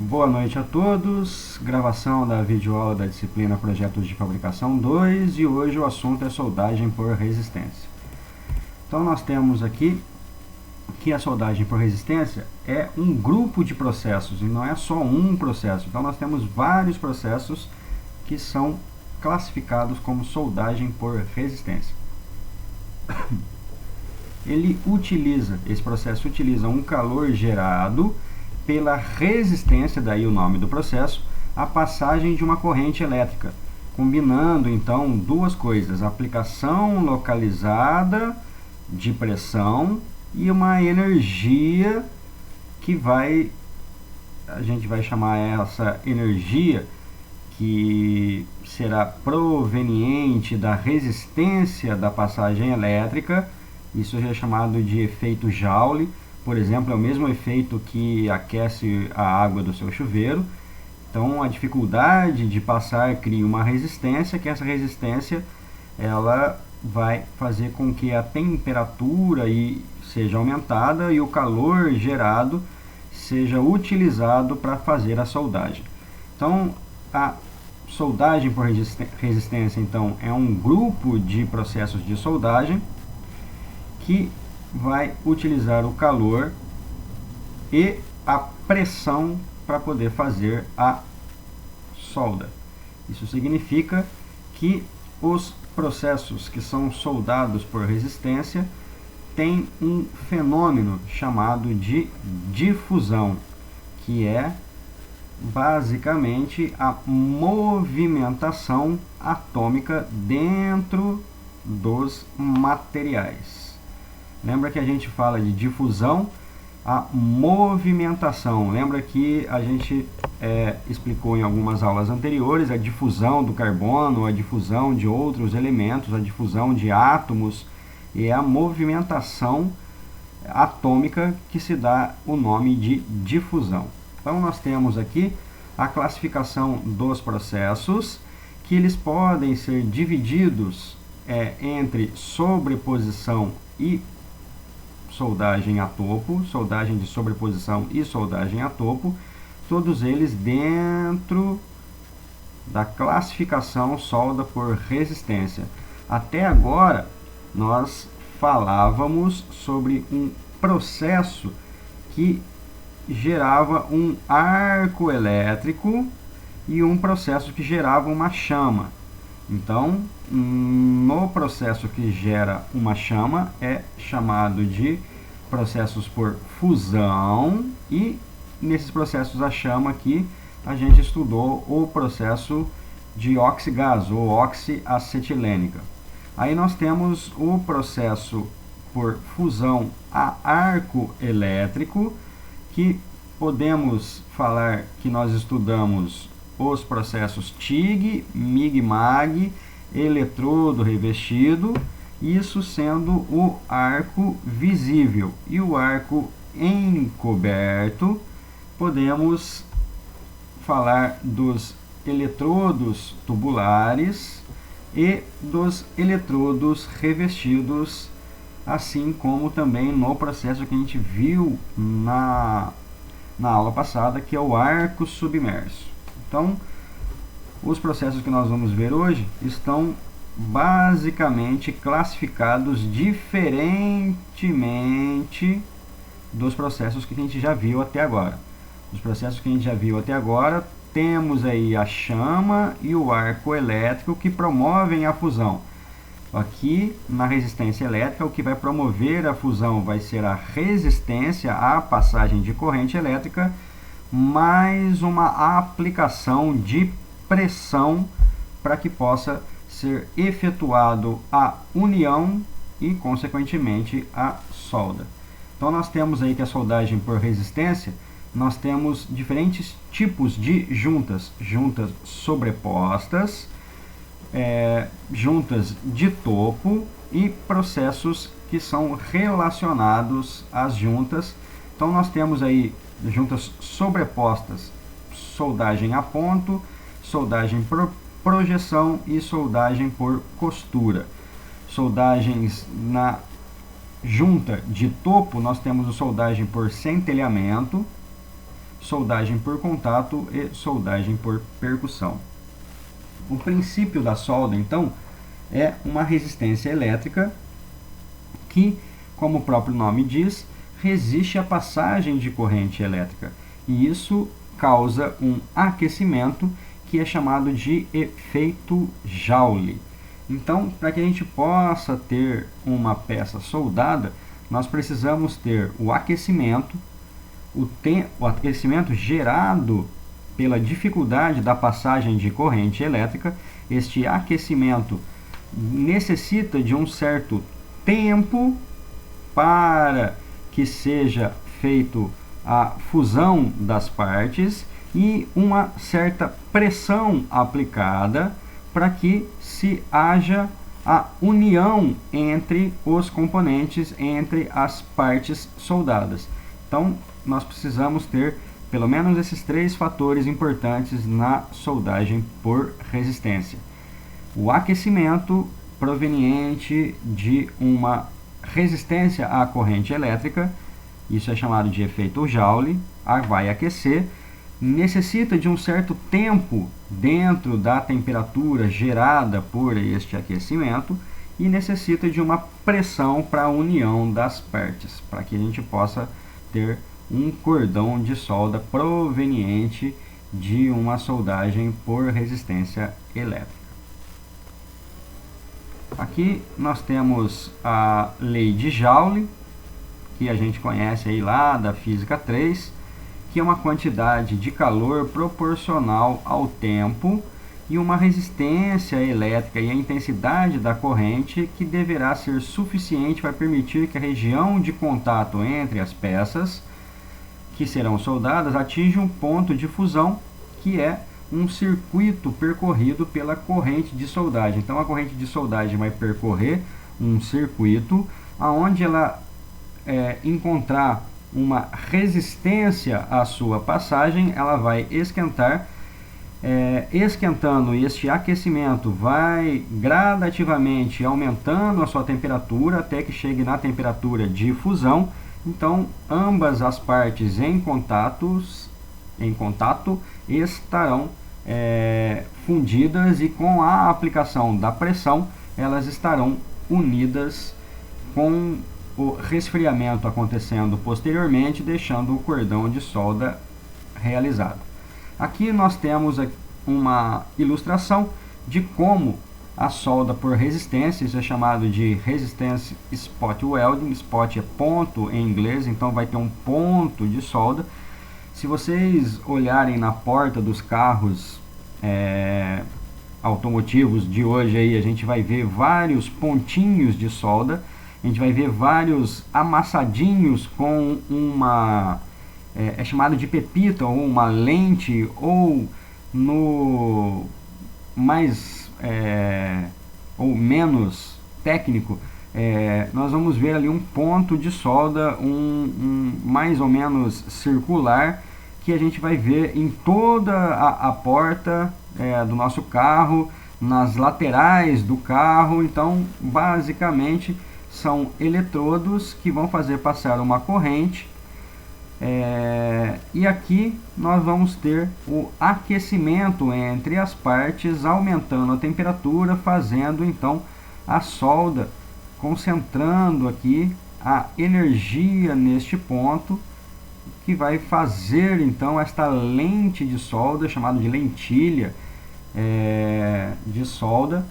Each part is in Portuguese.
Boa noite a todos, gravação da videoaula da disciplina Projetos de Fabricação 2 e hoje o assunto é soldagem por resistência. Então nós temos aqui que a soldagem por resistência é um grupo de processos e não é só um processo. Então nós temos vários processos que são classificados como soldagem por resistência. Esse processo utiliza um calor gerado pela resistência, daí o nome do processo, a passagem de uma corrente elétrica, combinando então duas coisas, aplicação localizada de pressão e uma energia que a gente vai chamar essa energia que será proveniente da resistência da passagem elétrica. Isso é chamado de efeito Joule. Por exemplo, é o mesmo efeito que aquece a água do seu chuveiro. Então, a dificuldade de passar cria uma resistência, que essa resistência ela vai fazer com que a temperatura seja aumentada e o calor gerado seja utilizado para fazer a soldagem. Então, a soldagem por resistência então, é um grupo de processos de soldagem que vai utilizar o calor e a pressão para poder fazer a solda. Isso significa que os processos que são soldados por resistência têm um fenômeno chamado de difusão, que é basicamente a movimentação atômica dentro dos materiais. Lembra que a gente fala de difusão, a movimentação. Lembra que a gente explicou em algumas aulas anteriores a difusão do carbono, a difusão de outros elementos, a difusão de átomos e a movimentação atômica que se dá o nome de difusão. Então nós temos aqui a classificação dos processos, que eles podem ser divididos entre sobreposição e soldagem a topo, soldagem de sobreposição e soldagem a topo, todos eles dentro da classificação solda por resistência. Até agora, nós falávamos sobre um processo que gerava um arco elétrico e um processo que gerava uma chama. Então, no processo que gera uma chama é chamado de processos por fusão, e nesses processos a chama aqui a gente estudou o processo de oxigás ou oxiacetilênica. Aí nós temos o processo por fusão a arco elétrico, que podemos falar que nós estudamos os processos TIG, MIG-MAG, eletrodo revestido, isso sendo o arco visível. E o arco encoberto, podemos falar dos eletrodos tubulares e dos eletrodos revestidos, assim como também no processo que a gente viu na aula passada, que é o arco submerso. Então, os processos que nós vamos ver hoje estão basicamente classificados diferentemente dos processos que a gente já viu até agora. Os processos que a gente já viu até agora, temos aí a chama e o arco elétrico que promovem a fusão. Aqui, na resistência elétrica, o que vai promover a fusão vai ser a resistência à passagem de corrente elétrica, mais uma aplicação de pressão para que possa ser efetuado a união e, consequentemente, a solda. Então, nós temos aí que a soldagem por resistência, nós temos diferentes tipos de juntas. Juntas sobrepostas, juntas de topo e processos que são relacionados às juntas. Então, nós temos aí juntas sobrepostas, soldagem a ponto, soldagem por projeção e soldagem por costura. Soldagens na junta de topo, nós temos a soldagem por centelhamento, soldagem por contato e soldagem por percussão. O princípio da solda, então, é uma resistência elétrica que, como o próprio nome diz, resiste à passagem de corrente elétrica. E isso causa um aquecimento que é chamado de efeito Joule. Então, para que a gente possa ter uma peça soldada, nós precisamos ter o aquecimento gerado pela dificuldade da passagem de corrente elétrica. Este aquecimento necessita de um certo tempo para que seja feito a fusão das partes e uma certa pressão aplicada para que se haja a união entre os componentes, entre as partes soldadas. Então, nós precisamos ter pelo menos esses 3 fatores importantes na soldagem por resistência. O aquecimento proveniente de uma resistência à corrente elétrica, isso é chamado de efeito Joule, vai aquecer, necessita de um certo tempo dentro da temperatura gerada por este aquecimento e necessita de uma pressão para a união das partes, para que a gente possa ter um cordão de solda proveniente de uma soldagem por resistência elétrica. Aqui nós temos a lei de Joule, que a gente conhece aí lá da física 3, que é uma quantidade de calor proporcional ao tempo e uma resistência elétrica e a intensidade da corrente que deverá ser suficiente para permitir que a região de contato entre as peças que serão soldadas atinja um ponto de fusão, que é um circuito percorrido pela corrente de soldagem. Então a corrente de soldagem vai percorrer um circuito onde ela encontrar uma resistência à sua passagem, ela vai esquentar. Esquentando, este aquecimento vai gradativamente aumentando a sua temperatura até que chegue na temperatura de fusão. Então ambas as partes em contato estarão fundidas e com a aplicação da pressão elas estarão unidas, com o resfriamento acontecendo posteriormente, deixando o cordão de solda realizado. Aqui nós temos uma ilustração de como a solda por resistência, isso é chamado de resistance spot welding. Spot é ponto em inglês, então vai ter um ponto de solda. Se vocês olharem na porta dos carros automotivos de hoje, aí, a gente vai ver vários pontinhos de solda. A gente vai ver vários amassadinhos com uma... é chamado de pepita ou uma lente, ou no mais ou menos técnico, nós vamos ver ali um ponto de solda, mais ou menos circular, que a gente vai ver em toda a porta do nosso carro, nas laterais do carro. Então basicamente são eletrodos que vão fazer passar uma corrente. E aqui nós vamos ter o aquecimento entre as partes, aumentando a temperatura, fazendo então a solda, concentrando aqui a energia neste ponto, que vai fazer então esta lente de solda, chamada de lentilha de solda,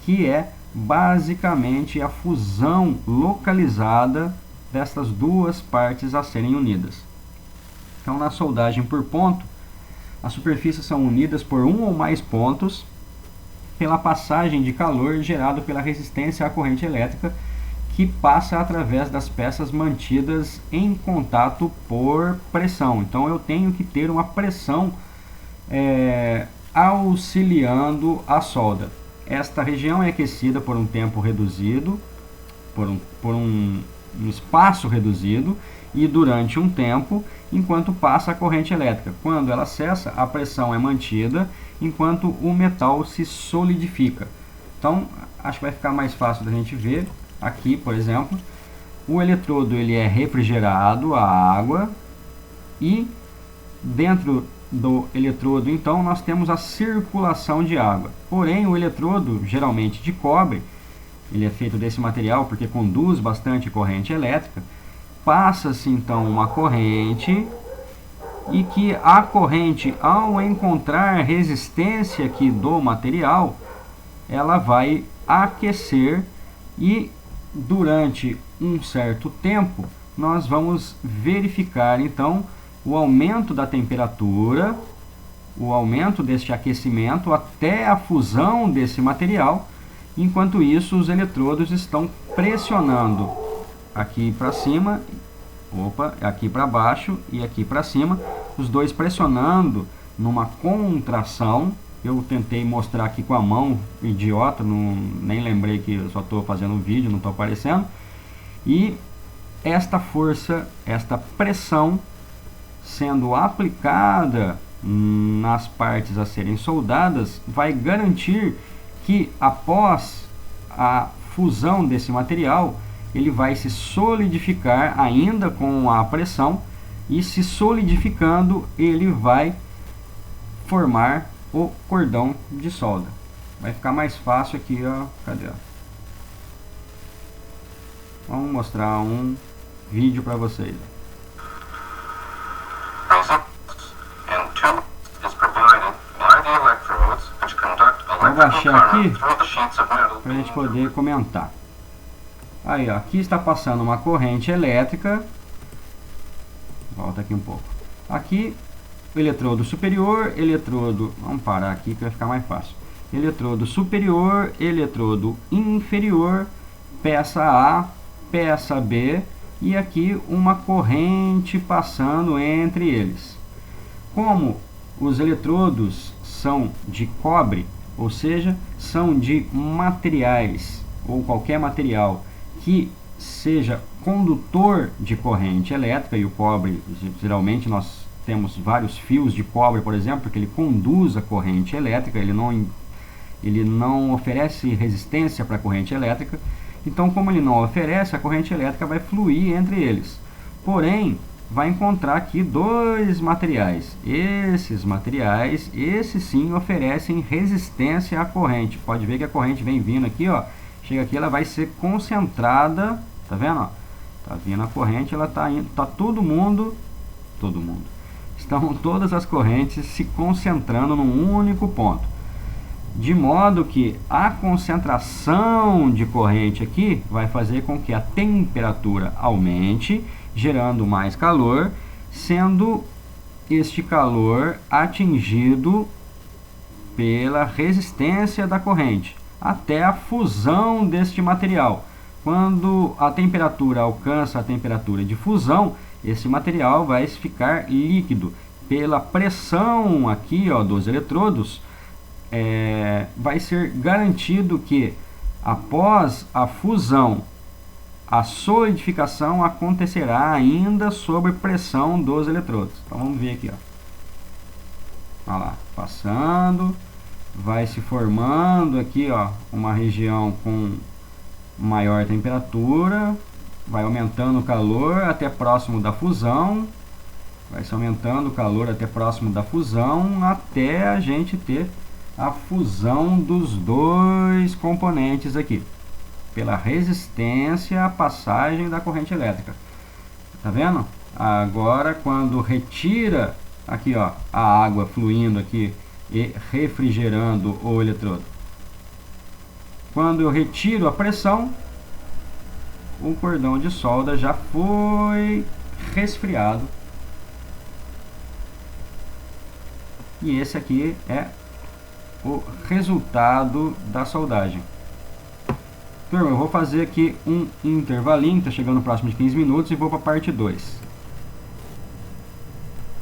que é basicamente a fusão localizada destas duas partes a serem unidas. Então, na soldagem por ponto, as superfícies são unidas por um ou mais pontos pela passagem de calor gerado pela resistência à corrente elétrica, que passa através das peças mantidas em contato por pressão. Então eu tenho que ter uma pressão auxiliando a solda. Esta região é aquecida por um tempo reduzido, por um espaço reduzido, e durante um tempo, enquanto passa a corrente elétrica. Quando ela cessa, a pressão é mantida enquanto o metal se solidifica. Então, acho que vai ficar mais fácil da gente ver aqui, por exemplo, o eletrodo ele é refrigerado a água, e dentro do eletrodo, então, nós temos a circulação de água. Porém, o eletrodo, geralmente de cobre, ele é feito desse material porque conduz bastante corrente elétrica, passa-se então uma corrente, e que a corrente, ao encontrar resistência aqui do material, ela vai aquecer, e durante um certo tempo nós vamos verificar então o aumento da temperatura, o aumento deste aquecimento até a fusão desse material. Enquanto isso, os eletrodos estão pressionando aqui para cima, aqui para baixo e aqui para cima, os dois pressionando numa contração. Eu tentei mostrar aqui com a mão, idiota, nem lembrei que eu só estou fazendo um vídeo, não estou aparecendo. E esta força, esta pressão sendo aplicada nas partes a serem soldadas, vai garantir que após a fusão desse material, ele vai se solidificar ainda com a pressão, e se solidificando, ele vai formar o cordão de solda. Vai ficar mais fácil aqui, ó. Cadê? Vamos mostrar um vídeo para vocês. Vou baixar aqui para a gente poder comentar. Aí, ó, aqui está passando uma corrente elétrica. Volta aqui um pouco. Aqui, eletrodo superior, eletrodo... Vamos parar aqui que vai ficar mais fácil. Eletrodo superior, eletrodo inferior, peça A, peça B, e aqui uma corrente passando entre eles. Como os eletrodos são de cobre, ou seja, são de materiais, ou qualquer material que seja condutor de corrente elétrica, e o cobre, geralmente nós temos vários fios de cobre, por exemplo, porque ele conduz a corrente elétrica, ele não oferece resistência para a corrente elétrica. Então, como ele não oferece, a corrente elétrica vai fluir entre eles. Porém, vai encontrar aqui dois materiais. Esses materiais, esses sim, oferecem resistência à corrente. Pode ver que a corrente vem vindo aqui, ó. Chega aqui, ela vai ser concentrada. Tá vendo? Ó? Tá vindo a corrente, ela tá indo. Tá todo mundo. Estão todas as correntes se concentrando num único ponto. De modo que a concentração de corrente aqui vai fazer com que a temperatura aumente, gerando mais calor, sendo este calor atingido pela resistência da corrente, até a fusão deste material. Quando a temperatura alcança a temperatura de fusão, esse material vai ficar líquido. Pela pressão aqui, ó, dos eletrodos, vai ser garantido que após a fusão, a solidificação acontecerá ainda sob pressão dos eletrodos. Então vamos ver aqui, ó. Olha lá, passando, vai se formando aqui, ó, uma região com maior temperatura, vai aumentando o calor até próximo da fusão, vai se aumentando o calor até próximo da fusão, até a gente ter a fusão dos dois componentes aqui, pela resistência à passagem da corrente elétrica. Tá vendo? Agora, quando retira aqui, ó, a água fluindo aqui e refrigerando o eletrodo, quando eu retiro a pressão, o cordão de solda já foi resfriado. E esse aqui é o resultado da soldagem. Turma, eu vou fazer aqui um intervalinho, está chegando próximo de 15 minutos, e vou para a parte 2.